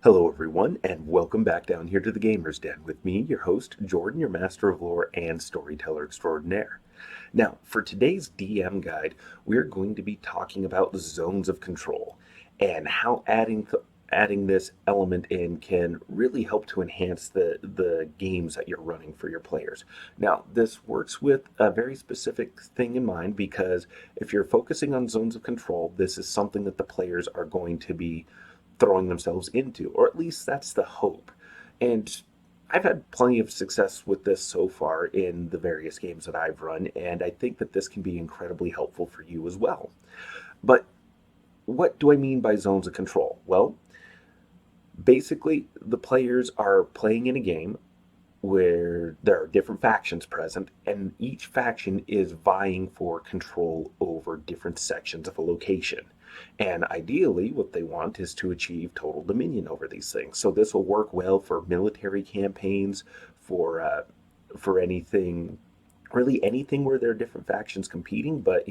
Hello, everyone, and welcome back down here to the Gamer's Den with me, your host, Jordan, your master of lore and storyteller extraordinaire. Now, for today's DM guide, we're going to be talking about zones of control and how adding this element in can really help to enhance the games that you're running for your players. Now, this works with a very specific thing in mind because if you're focusing on zones of control, this is something that the players are going to be throwing themselves into, or at least that's the hope. And I've had plenty of success with this so far in the various games that I've run, and I think that this can be incredibly helpful for you as well. But what do I mean by zones of control? Well, basically, the players are playing in a game where there are different factions present, and each faction is vying for control over different sections of a location. And ideally, what they want is to achieve total dominion over these things. So this will work well for military campaigns, for anything, really anything where there are different factions competing. But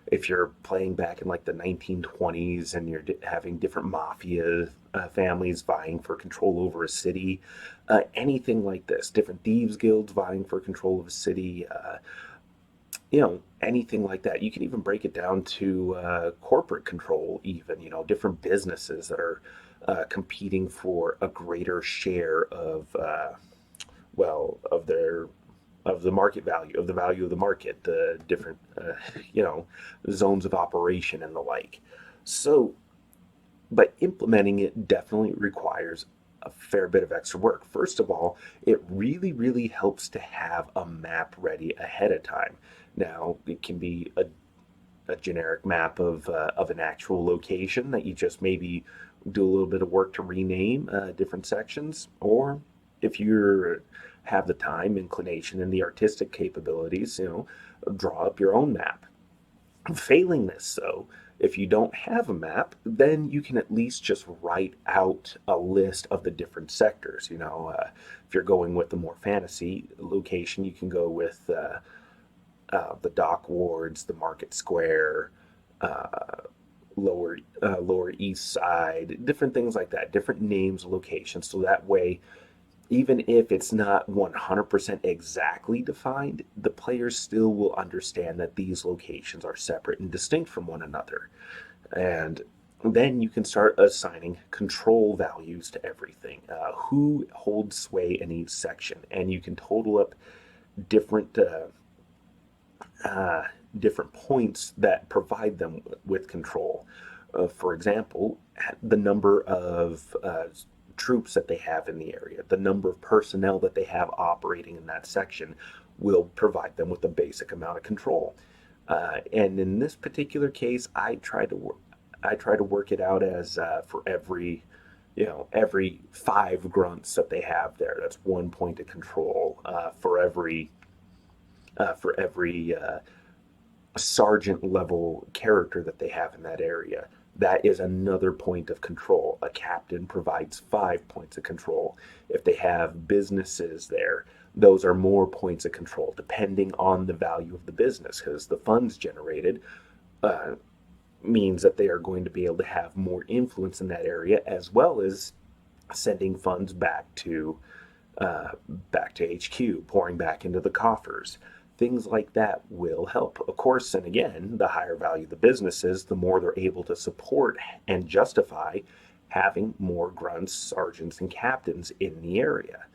if you're playing back in like the 1920s and you're having different mafia families vying for control over a city, anything like this, different thieves guilds vying for control of a city, anything like that. You can even break it down to corporate control, even, different businesses that are competing for a greater share of, of their of the market value, of the value of the market, the different, you know, zones of operation and the like. So, but implementing it definitely requires a fair bit of extra work. First of all, it really, really helps to have a map ready ahead of time. Now, it can be a generic map of an actual location that you just maybe do a little bit of work to rename different sections, or if you have the time, inclination, and the artistic capabilities, draw up your own map. Failing this, though, if you don't have a map, then you can at least just write out a list of the different sectors. If you're going with the more fantasy location, you can go with the dock wards, the market square, uh, lower east side, different things like that, different names, locations. So that way, even if it's not 100% exactly defined, the players still will understand that these locations are separate and distinct from one another. And then you can start assigning control values to everything. Who holds sway in each section, and you can total up different uh, different points that provide them with control. For example, the number of troops that they have in the area, the number of personnel that they have operating in that section will provide them with a basic amount of control. And in this particular case, I try to work it out as for every five grunts that they have there, that's 1 point of control. For every sergeant level character that they have in that area, that is another point of control. A captain provides 5 points of control. If they have businesses there, those are more points of control depending on the value of the business, because the funds generated uh, means that they are going to be able to have more influence in that area, as well as sending funds uh, back to HQ, pouring back into the coffers. Things like that will help. Of course, and again, the higher value the business is, the more they're able to support and justify having more grunts, sergeants, and captains in the area.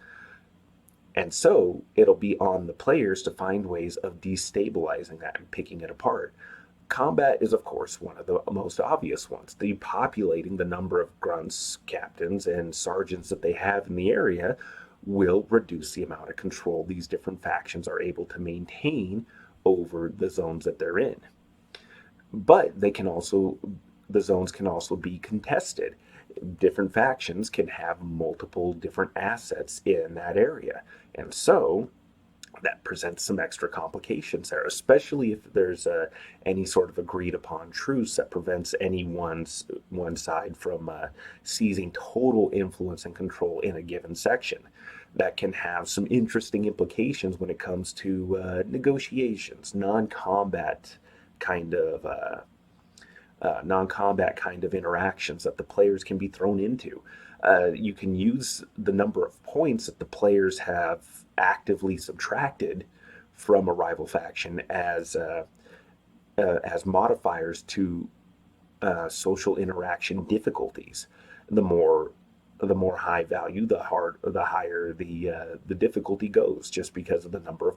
And so it'll be on the players to find ways of destabilizing that and picking it apart. Combat is, of course, one of the most obvious ones. Depopulating the number of grunts, captains, and sergeants that they have in the area will reduce the amount of control these different factions are able to maintain over the zones that they're in. But the zones can also be contested. Different factions can have multiple different assets in that area. And so that presents some extra complications there, especially if there's any sort of agreed upon truce that prevents one side from seizing total influence and control in a given section. That can have some interesting implications when it comes to negotiations, non-combat kind of non-combat kind of interactions that the players can be thrown into. You can use the number of points that the players have actively subtracted from a rival faction as modifiers to social interaction difficulties. The more the more high value, the higher the difficulty goes, just because of the number of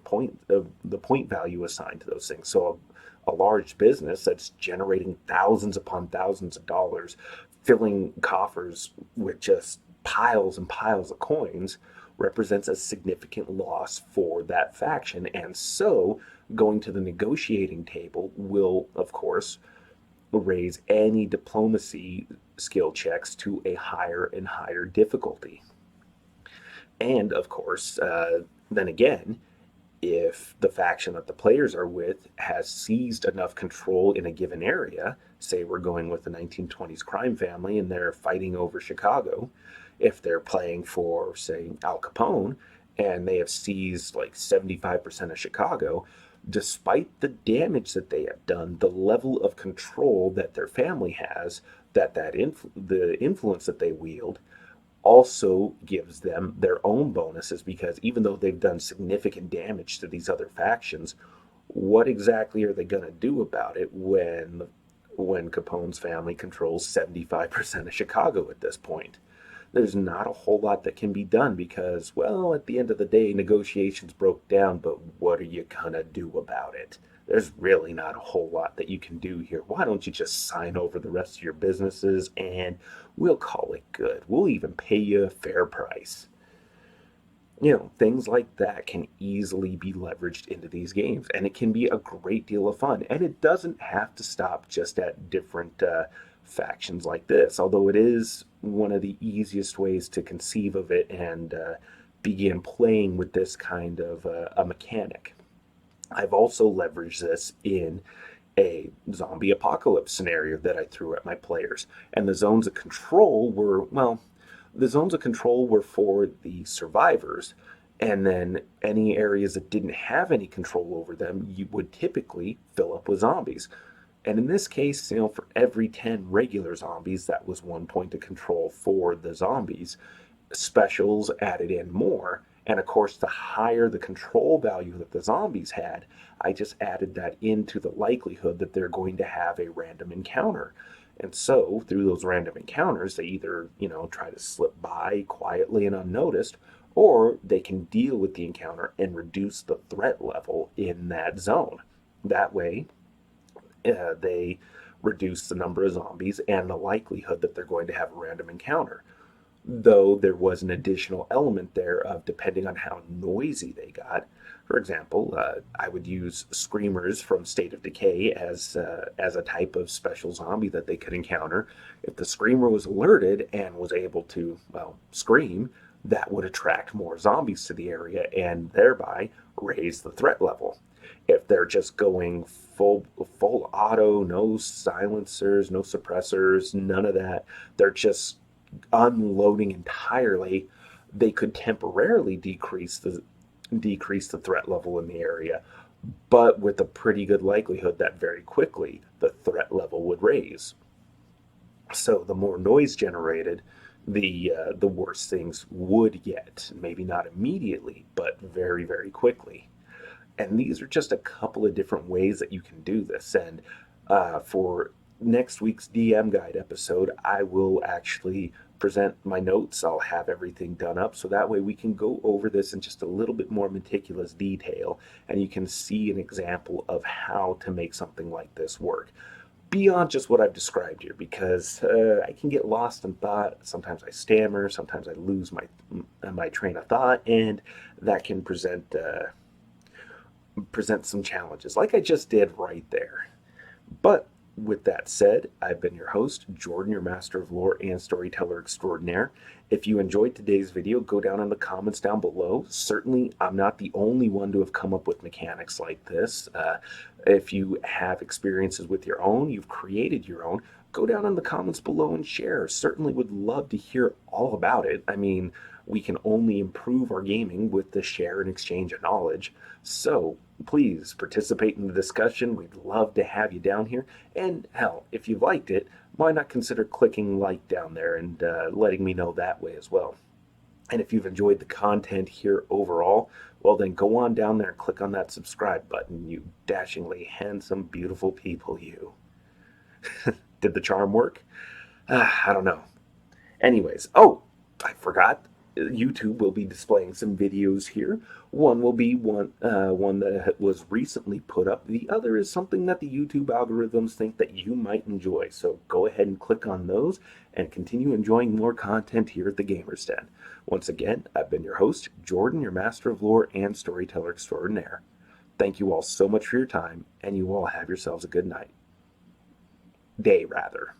the point value assigned to those things. So a large business that's generating thousands upon thousands of dollars, filling coffers with just piles and piles of coins, represents a significant loss for that faction. And so going to the negotiating table will, of course, raise any diplomacy skill checks to a higher and higher difficulty. And of course, then again, if the faction that the players are with has seized enough control in a given area, say we're going with the 1920s crime family and they're fighting over Chicago, if they're playing for, say, Al Capone, and they have seized like 75% of Chicago, despite the damage that they have done, the level of control that their family has, the influence that they wield, also gives them their own bonuses, because even though they've done significant damage to these other factions, what exactly are they going to do about it when Capone's family controls 75% of Chicago at this point? There's not a whole lot that can be done because, well, at the end of the day, negotiations broke down, but what are you gonna do about it? There's really not a whole lot that you can do here. Why don't you just sign over the rest of your businesses and we'll call it good? We'll even pay you a fair price. Things like that can easily be leveraged into these games, and it can be a great deal of fun. And it doesn't have to stop just at different factions like this, although it is one of the easiest ways to conceive of it and begin playing with this kind of a mechanic. I've also leveraged this in a zombie apocalypse scenario that I threw at my players. And the zones of control were for the survivors. And then any areas that didn't have any control over them, you would typically fill up with zombies. And in this case, for every 10 regular zombies, that was 1 point of control for the zombies. Specials added in more. And of course, the higher the control value that the zombies had, I just added that into the likelihood that they're going to have a random encounter. And so, through those random encounters, they either, try to slip by quietly and unnoticed, or they can deal with the encounter and reduce the threat level in that zone. That way, they reduce the number of zombies and the likelihood that they're going to have a random encounter. Though there was an additional element there of depending on how noisy they got. For example, I would use screamers from State of Decay as a type of special zombie that they could encounter. If the screamer was alerted and was able to, well, scream, that would attract more zombies to the area and thereby raise the threat level. If they're just going full auto, no silencers, no suppressors, none of that, they're just unloading entirely, they could temporarily decrease the threat level in the area, but with a pretty good likelihood that very quickly the threat level would raise. So the more noise generated, the worse things would get. Maybe not immediately, but very, very quickly. And these are just a couple of different ways that you can do this. And for next week's DM guide episode, I will actually present my notes. I'll have everything done up so that way we can go over this in just a little bit more meticulous detail and you can see an example of how to make something like this work beyond just what I've described here, because I can get lost in thought. Sometimes I stammer, sometimes I lose my train of thought, and that can present some challenges like I just did right there. But with that said, I've been your host, Jordan, your master of lore and storyteller extraordinaire. If you enjoyed today's video, go down in the comments down below. Certainly, I'm not the only one to have come up with mechanics like this. If you have experiences with your own, you've created your own, go down in the comments below and share. Certainly would love to hear all about it. I mean, We can only improve our gaming with the share and exchange of knowledge. So please participate in the discussion. We'd love to have you down here. And hell, if you liked it, why not consider clicking like down there and letting me know that way as well? And if you've enjoyed the content here overall, well, then go on down there and click on that subscribe button, you dashingly handsome, beautiful people, you. Did the charm work? I don't know. Anyways, oh, I forgot. YouTube will be displaying some videos here. One will be one that was recently put up. The other is something that the YouTube algorithms think that you might enjoy. So go ahead and click on those and continue enjoying more content here at the Gamers Den. Once again, I've been your host, Jordan, your master of lore and storyteller extraordinaire. Thank you all so much for your time, and you all have yourselves a good night. Day, rather.